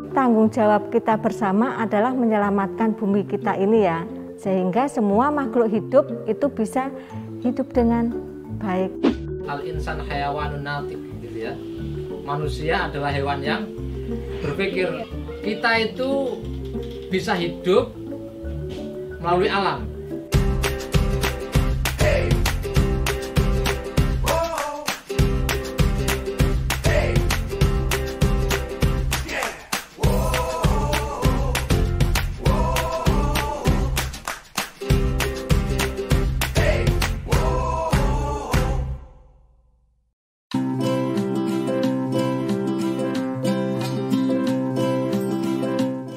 Tanggung jawab kita bersama adalah menyelamatkan bumi kita ini ya, sehingga semua makhluk hidup itu bisa hidup dengan baik. Al-insan hayawanun natik gitu ya. Manusia adalah hewan yang berpikir. Kita itu bisa hidup melalui alam.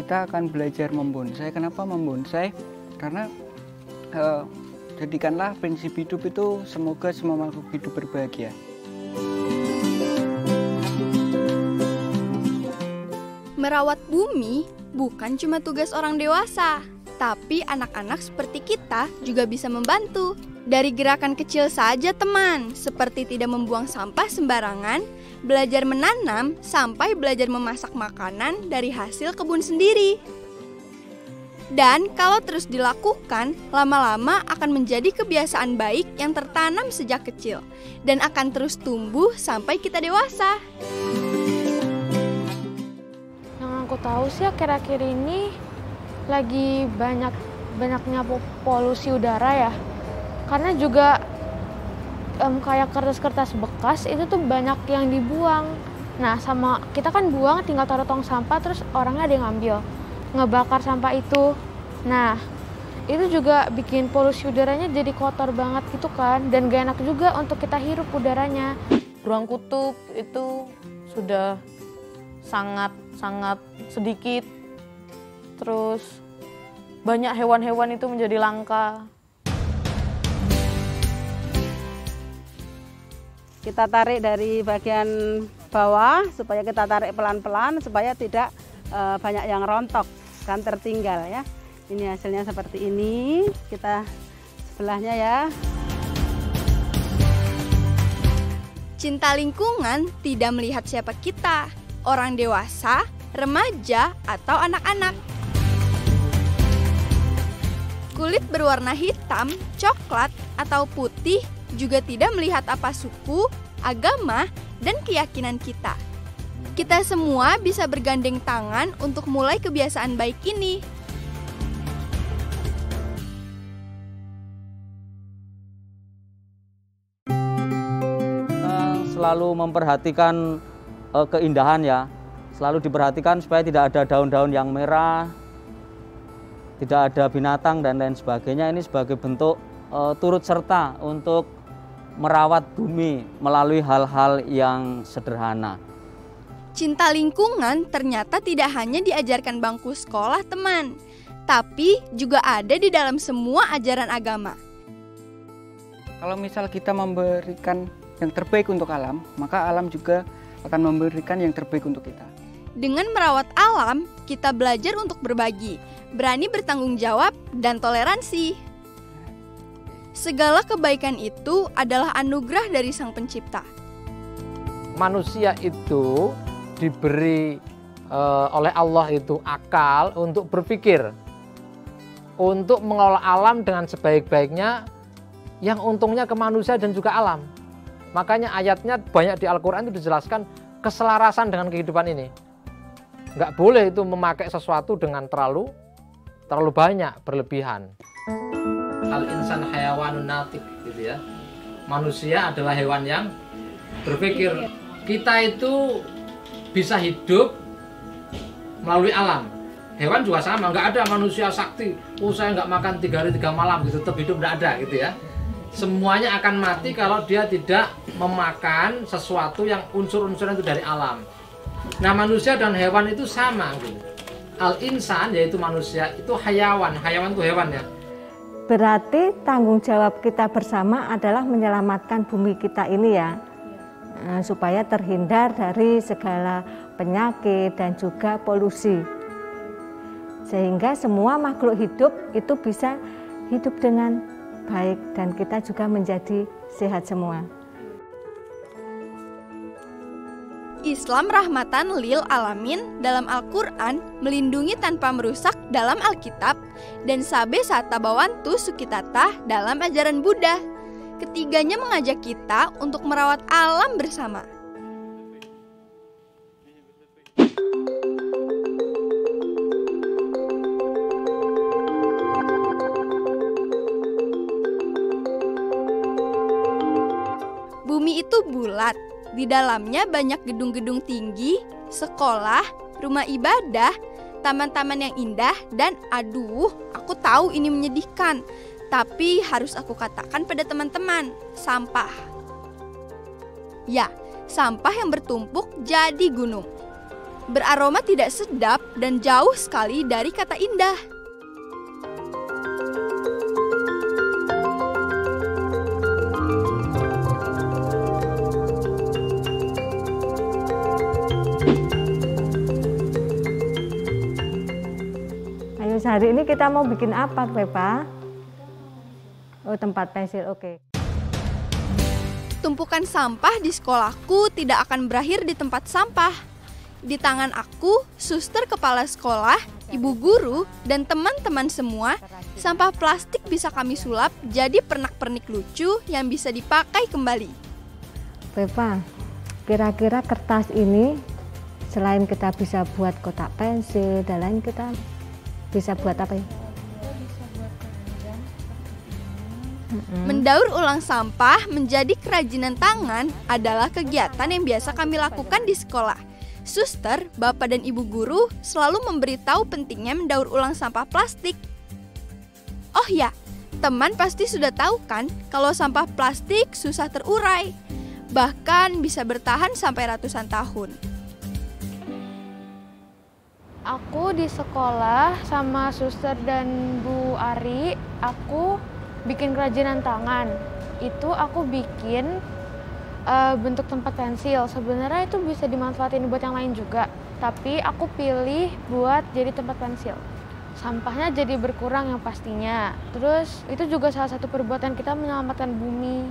Kita akan belajar membonsai. Kenapa membonsai? Karena jadikanlah prinsip hidup itu semoga semua makhluk hidup berbahagia. Merawat bumi bukan cuma tugas orang dewasa, tapi anak-anak seperti kita juga bisa membantu. Dari gerakan kecil saja teman, seperti tidak membuang sampah sembarangan, belajar menanam, sampai belajar memasak makanan dari hasil kebun sendiri. Dan kalau terus dilakukan, lama-lama akan menjadi kebiasaan baik yang tertanam sejak kecil, dan akan terus tumbuh sampai kita dewasa. Yang aku tahu sih akhir-akhir ini lagi banyaknya polusi udara ya. Karena juga kayak kertas-kertas bekas itu tuh banyak yang dibuang. Nah sama kita kan buang tinggal taruh tong sampah terus orangnya ada yang ngambil, ngebakar sampah itu. Nah itu juga bikin polusi udaranya jadi kotor banget gitu kan. Dan gak enak juga untuk kita hirup udaranya. Ruang kutub itu sudah sangat sedikit. Terus banyak hewan-hewan itu menjadi langka. Kita tarik dari bagian bawah supaya kita tarik pelan-pelan supaya tidak banyak yang rontok kan tertinggal ya. Ini hasilnya seperti ini. Kita sebelahnya ya. Cinta lingkungan tidak melihat siapa kita, orang dewasa, remaja, atau anak-anak. Kulit berwarna hitam, coklat, atau putih juga tidak melihat apa suku, agama, dan keyakinan kita. Kita semua bisa bergandeng tangan untuk mulai kebiasaan baik ini. Selalu memperhatikan keindahan ya, selalu diperhatikan supaya tidak ada daun-daun yang merah, tidak ada binatang dan lain sebagainya. Ini sebagai bentuk turut serta untuk merawat bumi melalui hal-hal yang sederhana. Cinta lingkungan ternyata tidak hanya diajarkan bangku sekolah teman, tapi juga ada di dalam semua ajaran agama. Kalau misal kita memberikan yang terbaik untuk alam, maka alam juga akan memberikan yang terbaik untuk kita. Dengan merawat alam, kita belajar untuk berbagi, berani bertanggung jawab, dan toleransi. Segala kebaikan itu adalah anugerah dari Sang Pencipta. Manusia itu diberi oleh Allah itu akal untuk berpikir, untuk mengelola alam dengan sebaik-baiknya, yang untungnya ke manusia dan juga alam. Makanya ayatnya banyak di Al-Quran itu dijelaskan keselarasan dengan kehidupan ini. Nggak boleh itu memakai sesuatu dengan terlalu banyak, berlebihan. Al-insan hayawanun natik gitu ya. Manusia adalah hewan yang berpikir. Kita itu bisa hidup melalui alam. Hewan juga sama, nggak ada manusia sakti. Saya nggak makan 3 hari 3 malam gitu, tetap hidup, nggak ada gitu ya. Semuanya akan mati kalau dia tidak memakan sesuatu yang unsur-unsurnya itu dari alam. Nah manusia dan hewan itu sama gitu. Al-insan yaitu manusia itu hayawan itu hewan ya. Berarti tanggung jawab kita bersama adalah menyelamatkan bumi kita ini ya, supaya terhindar dari segala penyakit dan juga polusi. Sehingga semua makhluk hidup itu bisa hidup dengan baik dan kita juga menjadi sehat semua. Islam rahmatan lil alamin dalam Al-Quran melindungi tanpa merusak dalam Alkitab, dan sabe sata bawantu sukitata dalam ajaran Buddha. Ketiganya mengajak kita untuk merawat alam bersama. Bumi itu bulat. Di dalamnya banyak gedung-gedung tinggi, sekolah, rumah ibadah, taman-taman yang indah, dan aduh, aku tahu ini menyedihkan, tapi harus aku katakan pada teman-teman, sampah. Ya, sampah yang bertumpuk jadi gunung. Beraroma tidak sedap dan jauh sekali dari kata indah. Hari ini kita mau bikin apa, Pepa? Oh, tempat pensil, oke. Tumpukan sampah di sekolahku tidak akan berakhir di tempat sampah. Di tangan aku, suster kepala sekolah, ibu guru, dan teman-teman semua, sampah plastik bisa kami sulap jadi pernak-pernik lucu yang bisa dipakai kembali. Pepa, kira-kira kertas ini selain kita bisa buat kotak pensil dan lain, kita bisa buat apa ya? Mendaur ulang sampah menjadi kerajinan tangan adalah kegiatan yang biasa kami lakukan di sekolah. Suster, bapak dan ibu guru selalu memberitahu pentingnya mendaur ulang sampah plastik. Oh ya, teman pasti sudah tahu kan kalau sampah plastik susah terurai, bahkan bisa bertahan sampai ratusan tahun. Aku di sekolah sama suster dan Bu Ari, aku bikin kerajinan tangan. Itu aku bikin bentuk tempat pensil. Sebenarnya itu bisa dimanfaatin buat yang lain juga, tapi aku pilih buat jadi tempat pensil. Sampahnya jadi berkurang yang pastinya. Terus itu juga salah satu perbuatan kita menyelamatkan bumi.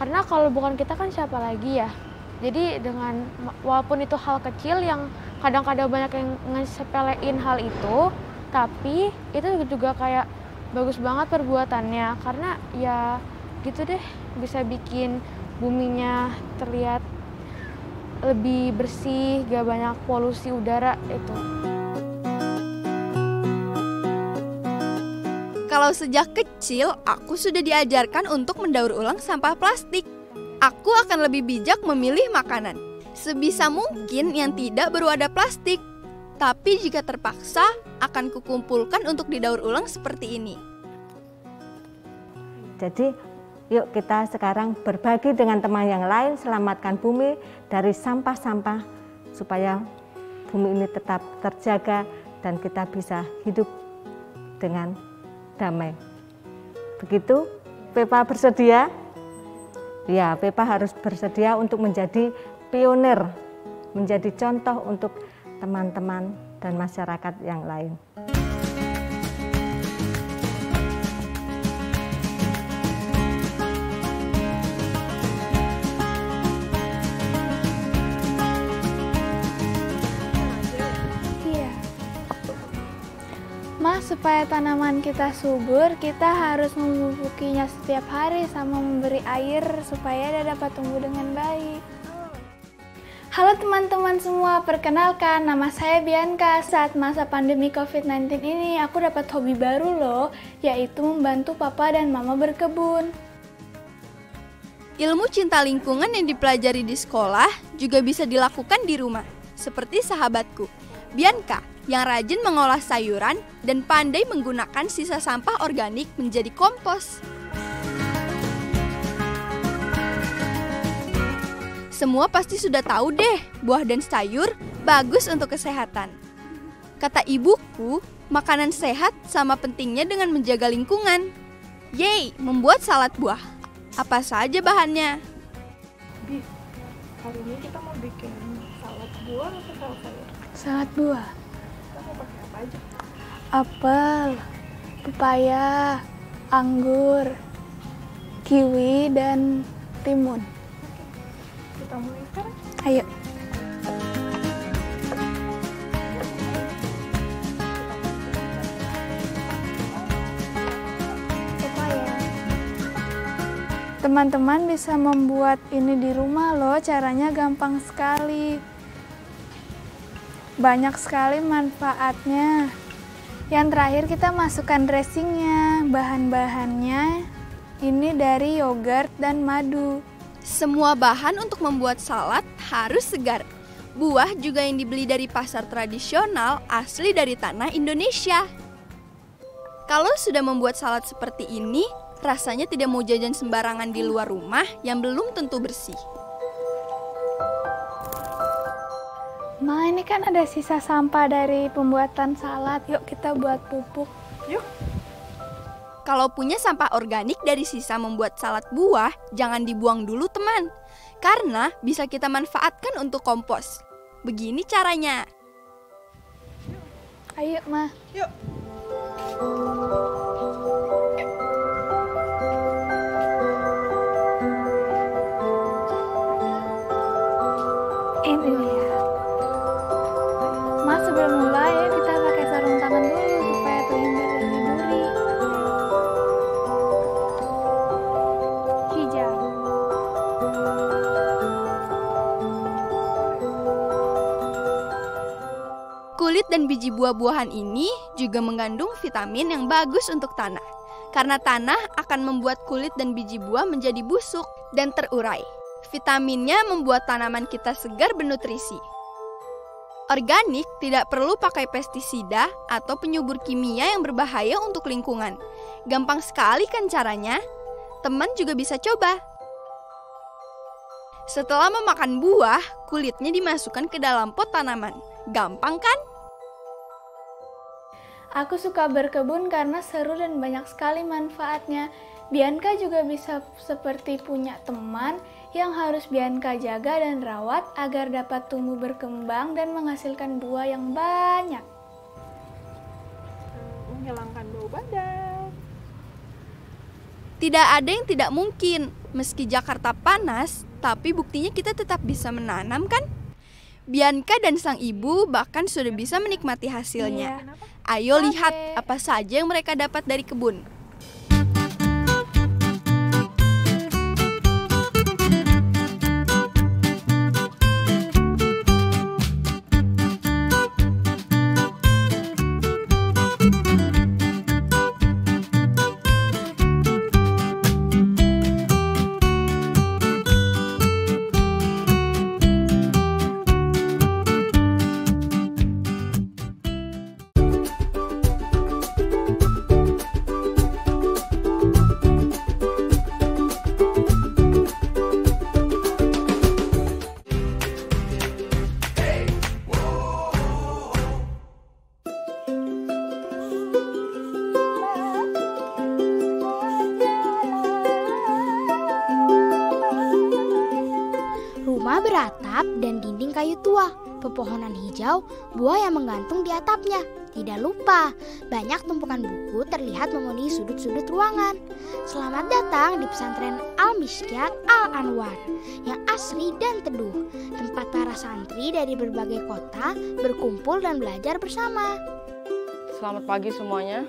Karena kalau bukan kita kan siapa lagi ya? Jadi dengan walaupun itu hal kecil yang kadang-kadang banyak yang ngesepelein hal itu, tapi itu juga kayak bagus banget perbuatannya, karena ya gitu deh, bisa bikin buminya terlihat lebih bersih, gak banyak polusi udara itu. Kalau sejak kecil, aku sudah diajarkan untuk mendaur ulang sampah plastik. Aku akan lebih bijak memilih makanan sebisa mungkin yang tidak berwadah plastik. Tapi jika terpaksa, akan kukumpulkan untuk didaur ulang seperti ini. Jadi, yuk kita sekarang berbagi dengan teman yang lain, selamatkan bumi dari sampah-sampah supaya bumi ini tetap terjaga dan kita bisa hidup dengan damai. Begitu, Pepa bersedia? Ya, Pepa harus bersedia untuk menjadi pionir, menjadi contoh untuk teman-teman dan masyarakat yang lain. Ma, supaya tanaman kita subur, kita harus memupukinya setiap hari sama memberi air supaya dia dapat tumbuh dengan baik. Halo teman-teman semua, perkenalkan nama saya Bianca. Saat masa pandemi COVID-19 ini, aku dapat hobi baru loh, yaitu membantu papa dan mama berkebun. Ilmu cinta lingkungan yang dipelajari di sekolah juga bisa dilakukan di rumah, seperti sahabatku, Bianca, yang rajin mengolah sayuran dan pandai menggunakan sisa sampah organik menjadi kompos. Semua pasti sudah tahu deh, buah dan sayur bagus untuk kesehatan. Kata ibuku, makanan sehat sama pentingnya dengan menjaga lingkungan. Yeay, membuat salad buah. Apa saja bahannya? Bi, hari ini kita mau bikin salad buah atau salad sayur? Salad buah. Kita mau pakai apa aja? Apel, pepaya, anggur, kiwi, dan timun. Kita mulai sekarang? Ayo. Teman-teman bisa membuat ini di rumah loh, caranya gampang sekali. Banyak sekali manfaatnya. Yang terakhir kita masukkan dressingnya. Bahan-bahannya ini dari yogurt dan madu. Semua bahan untuk membuat salad harus segar. Buah juga yang dibeli dari pasar tradisional asli dari tanah Indonesia. Kalau sudah membuat salad seperti ini, rasanya tidak mau jajan sembarangan di luar rumah yang belum tentu bersih. Ma, ini kan ada sisa sampah dari pembuatan salad. Yuk kita buat pupuk. Yuk. Kalau punya sampah organik dari sisa membuat salad buah, jangan dibuang dulu teman. Karena bisa kita manfaatkan untuk kompos. Begini caranya. Ayo, Ma. Yuk. Ini dia. Ma, sebelum mulai kita pakai sarung tangan dulu supaya terhindar dari duri. Hijau. Kulit dan biji buah-buahan ini juga mengandung vitamin yang bagus untuk tanah. Karena tanah akan membuat kulit dan biji buah menjadi busuk dan terurai. Vitaminnya membuat tanaman kita segar bernutrisi. Organik tidak perlu pakai pestisida atau penyubur kimia yang berbahaya untuk lingkungan. Gampang sekali kan caranya? Teman juga bisa coba. Setelah memakan buah, kulitnya dimasukkan ke dalam pot tanaman. Gampang kan? Aku suka berkebun karena seru dan banyak sekali manfaatnya. Bianca juga bisa seperti punya teman yang harus Bianca jaga dan rawat agar dapat tumbuh berkembang dan menghasilkan buah yang banyak. Menghilangkan bau badan. Tidak ada yang tidak mungkin. Meski Jakarta panas, tapi buktinya kita tetap bisa menanam kan? Bianca dan sang ibu bahkan sudah bisa menikmati hasilnya. Ayo lihat apa saja yang mereka dapat dari kebun. Rumah beratap dan dinding kayu tua, pepohonan hijau, buah yang menggantung di atapnya. Tidak lupa, banyak tumpukan buku terlihat memenuhi sudut-sudut ruangan. Selamat datang di pesantren Al-Miskyat Al-Anwar yang asri dan teduh, tempat para santri dari berbagai kota berkumpul dan belajar bersama. Selamat pagi semuanya.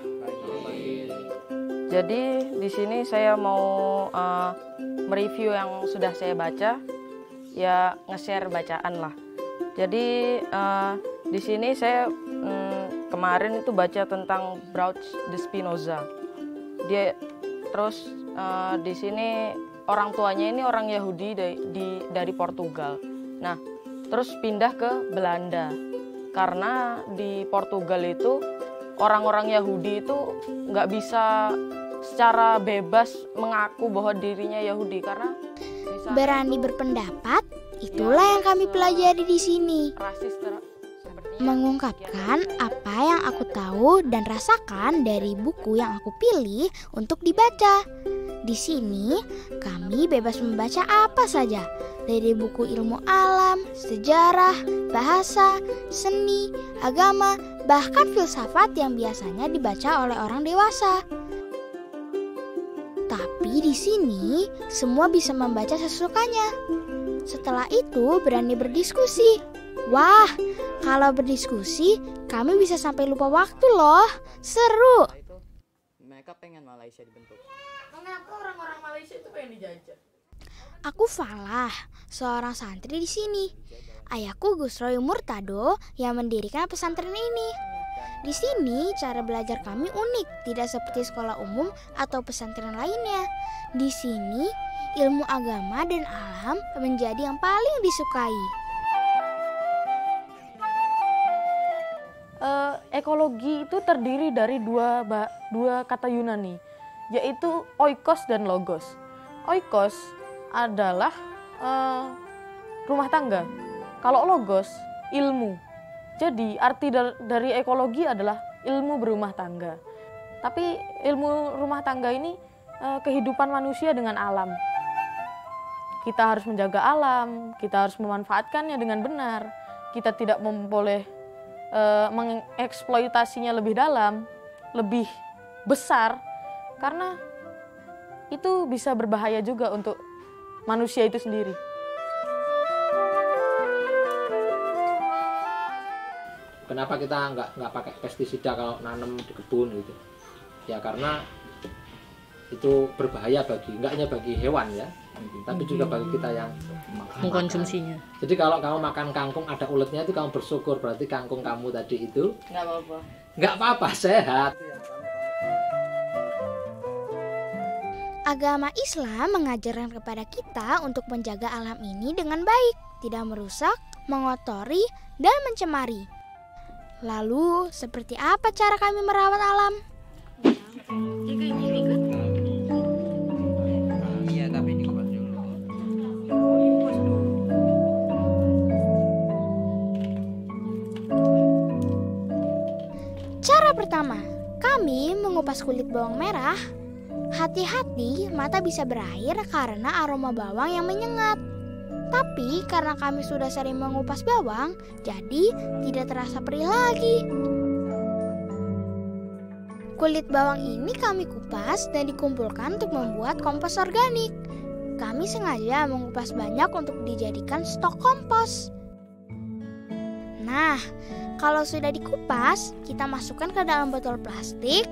Jadi di sini saya mau mereview yang sudah saya baca, ya nge-share bacaan lah. Jadi di sini saya kemarin itu baca tentang Baruch de Spinoza. Dia terus di sini orang tuanya ini orang Yahudi dari Portugal. Nah, terus pindah ke Belanda karena di Portugal itu orang-orang Yahudi itu nggak bisa secara bebas mengaku bahwa dirinya Yahudi karena berani berpendapat, itulah yang kami pelajari di sini. Mengungkapkan apa yang aku tahu dan rasakan dari buku yang aku pilih untuk dibaca. Di sini kami bebas membaca apa saja, dari buku ilmu alam, sejarah, bahasa, seni, agama, bahkan filsafat yang biasanya dibaca oleh orang dewasa. Tapi di sini semua bisa membaca sesukanya. Setelah itu berani berdiskusi. Wah, kalau berdiskusi kami bisa sampai lupa waktu loh. Seru. Mereka pengen Malaysia dibentuk. Mengapa orang-orang Malaysia itu pengen dijajah? Aku Falah, seorang santri di sini. Ayahku Gus Roy Murtado yang mendirikan pesantren ini. Di sini cara belajar kami unik, tidak seperti sekolah umum atau pesantren lainnya. Di sini ilmu agama dan alam menjadi yang paling disukai. Ekologi itu terdiri dari dua kata Yunani, yaitu oikos dan logos. Oikos adalah rumah tangga. Kalau logos, ilmu. Jadi arti dari ekologi adalah ilmu berumah tangga. Tapi ilmu rumah tangga ini kehidupan manusia dengan alam. Kita harus menjaga alam, kita harus memanfaatkannya dengan benar. Kita tidak boleh mengeksploitasinya lebih dalam, lebih besar, karena itu bisa berbahaya juga untuk manusia itu sendiri. Kenapa kita nggak pakai pestisida kalau nanam di kebun gitu? Ya karena itu berbahaya nggak hanya bagi hewan ya, tapi juga bagi kita yang mengkonsumsinya. Jadi kalau kamu makan kangkung ada uletnya itu kamu bersyukur, berarti kangkung kamu tadi itu nggak apa-apa. Nggak apa-apa, sehat. Agama Islam mengajarkan kepada kita untuk menjaga alam ini dengan baik, tidak merusak, mengotori, dan mencemari. Lalu, seperti apa cara kami merawat alam? Iya, tapi dikupas dulu. Cara pertama, kami mengupas kulit bawang merah. Hati-hati, mata bisa berair karena aroma bawang yang menyengat. Tapi karena kami sudah sering mengupas bawang, jadi tidak terasa perih lagi. Kulit bawang ini kami kupas dan dikumpulkan untuk membuat kompos organik. Kami sengaja mengupas banyak untuk dijadikan stok kompos. Nah, kalau sudah dikupas, kita masukkan ke dalam botol plastik,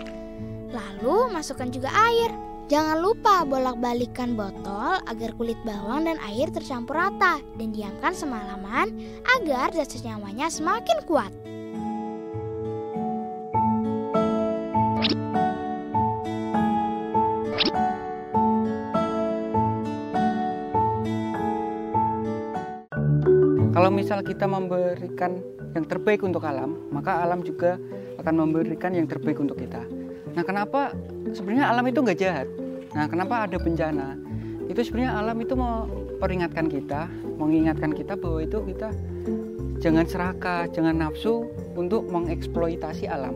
lalu masukkan juga air. Jangan lupa bolak-balikkan botol agar kulit bawang dan air tercampur rata dan diamkan semalaman agar zat senyawanya semakin kuat. Kalau misal kita memberikan yang terbaik untuk alam, maka alam juga akan memberikan yang terbaik untuk kita. Nah, kenapa sebenarnya alam itu nggak jahat? Nah, kenapa ada bencana? Itu sebenarnya alam itu mau peringatkan kita, mengingatkan kita bahwa itu kita jangan serakah, jangan nafsu untuk mengeksploitasi alam.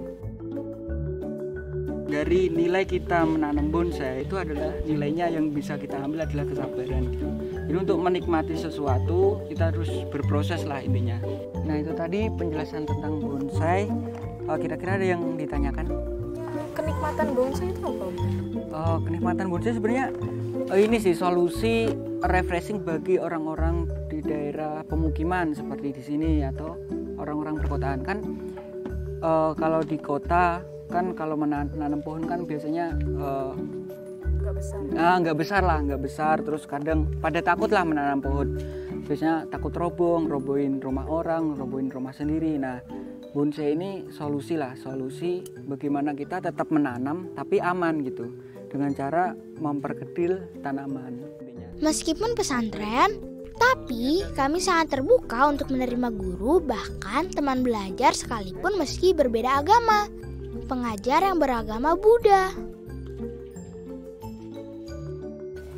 Dari nilai kita menanam bonsai itu adalah nilainya yang bisa kita ambil adalah kesabaran. Jadi untuk menikmati sesuatu kita harus berproses lah intinya. Nah, itu tadi penjelasan tentang bonsai. Kira-kira ada yang ditanyakan? Kenikmatan bonsai itu apa? Kenikmatan bonsai sebenarnya ini sih solusi refreshing bagi orang-orang di daerah pemukiman seperti di sini atau orang-orang perkotaan kan. Kalau di kota kan kalau menanam pohon kan biasanya nggak besar terus kadang pada takut lah menanam pohon, biasanya takut robohin rumah orang, robohin rumah sendiri. Nah, bonsai ini solusi bagaimana kita tetap menanam tapi aman gitu dengan cara memperkecil tanaman. Meskipun pesantren, tapi kami sangat terbuka untuk menerima guru bahkan teman belajar sekalipun meski berbeda agama. Pengajar yang beragama Buddha.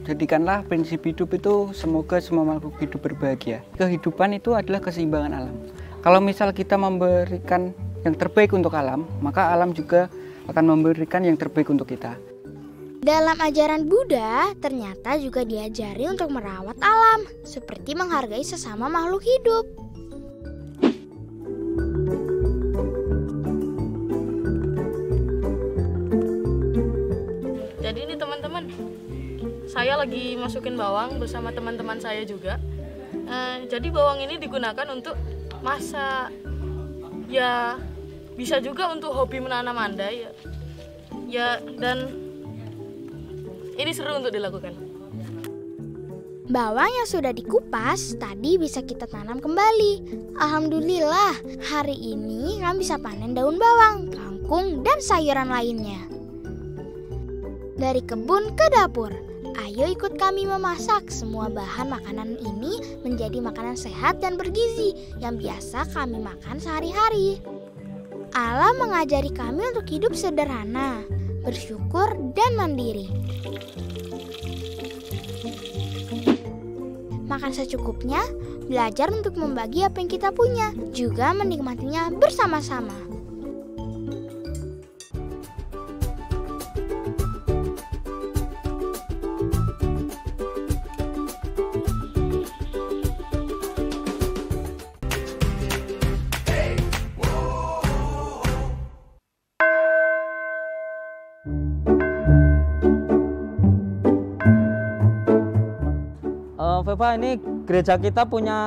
Jadikanlah prinsip hidup itu semoga semua makhluk hidup berbahagia. Kehidupan itu adalah keseimbangan alam. Kalau misal kita memberikan yang terbaik untuk alam, maka alam juga akan memberikan yang terbaik untuk kita. Dalam ajaran Buddha, ternyata juga diajari untuk merawat alam, seperti menghargai sesama makhluk hidup. Jadi ini teman-teman, saya lagi masukin bawang bersama teman-teman saya juga. Jadi bawang ini digunakan untuk masak, ya bisa juga untuk hobi menanam andai ya dan Ini seru untuk dilakukan. Bawang yang sudah dikupas tadi bisa kita tanam kembali. Alhamdulillah, hari ini kami bisa panen daun bawang, kangkung, dan sayuran lainnya. Dari kebun ke dapur, ayo ikut kami memasak. Semua bahan makanan ini menjadi makanan sehat dan bergizi yang biasa kami makan sehari-hari. Allah mengajari kami untuk hidup sederhana, bersyukur, dan mandiri. Makan secukupnya, belajar untuk membagi apa yang kita punya, juga menikmatinya bersama-sama. Veva, ini gereja kita punya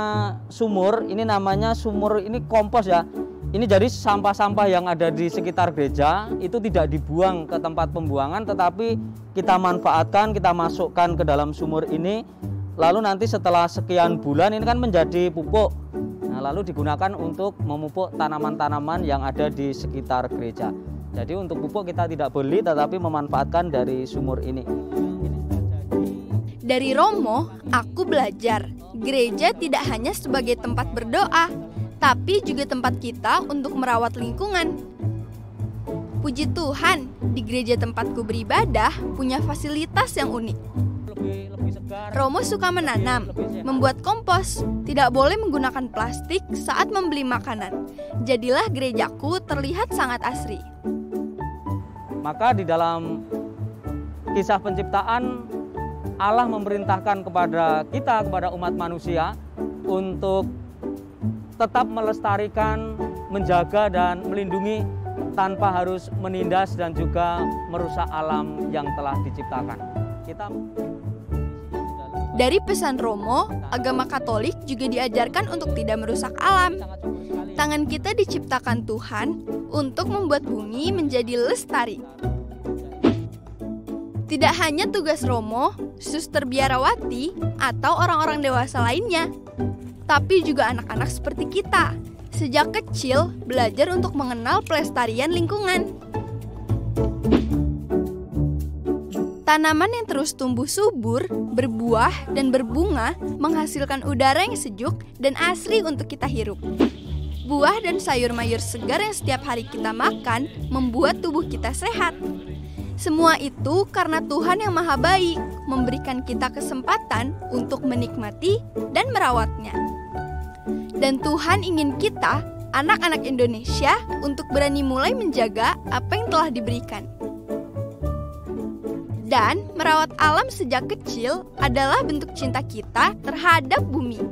sumur, ini namanya sumur ini kompos ya. Ini jadi sampah-sampah yang ada di sekitar gereja itu tidak dibuang ke tempat pembuangan, tetapi kita manfaatkan, kita masukkan ke dalam sumur ini. Lalu nanti setelah sekian bulan ini kan menjadi pupuk. Nah, lalu digunakan untuk memupuk tanaman-tanaman yang ada di sekitar gereja. Jadi untuk pupuk kita tidak beli, tetapi memanfaatkan dari sumur ini. Dari Romo, aku belajar gereja tidak hanya sebagai tempat berdoa, tapi juga tempat kita untuk merawat lingkungan. Puji Tuhan, di gereja tempatku beribadah punya fasilitas yang unik. Romo suka menanam, membuat kompos, tidak boleh menggunakan plastik saat membeli makanan. Jadilah gerejaku terlihat sangat asri. Maka di dalam kisah penciptaan, Allah memerintahkan kepada kita, kepada umat manusia untuk tetap melestarikan, menjaga dan melindungi tanpa harus menindas dan juga merusak alam yang telah diciptakan. Dari pesan Romo, agama Katolik juga diajarkan untuk tidak merusak alam. Tangan kita diciptakan Tuhan untuk membuat bumi menjadi lestari. Tidak hanya tugas Romo, suster biarawati, atau orang-orang dewasa lainnya, tapi juga anak-anak seperti kita. Sejak kecil, belajar untuk mengenal pelestarian lingkungan. Tanaman yang terus tumbuh subur, berbuah, dan berbunga menghasilkan udara yang sejuk dan asri untuk kita hirup. Buah dan sayur-mayur segar yang setiap hari kita makan membuat tubuh kita sehat. Semua itu karena Tuhan yang Maha Baik memberikan kita kesempatan untuk menikmati dan merawatnya. Dan Tuhan ingin kita, anak-anak Indonesia, untuk berani mulai menjaga apa yang telah diberikan. Dan merawat alam sejak kecil adalah bentuk cinta kita terhadap bumi.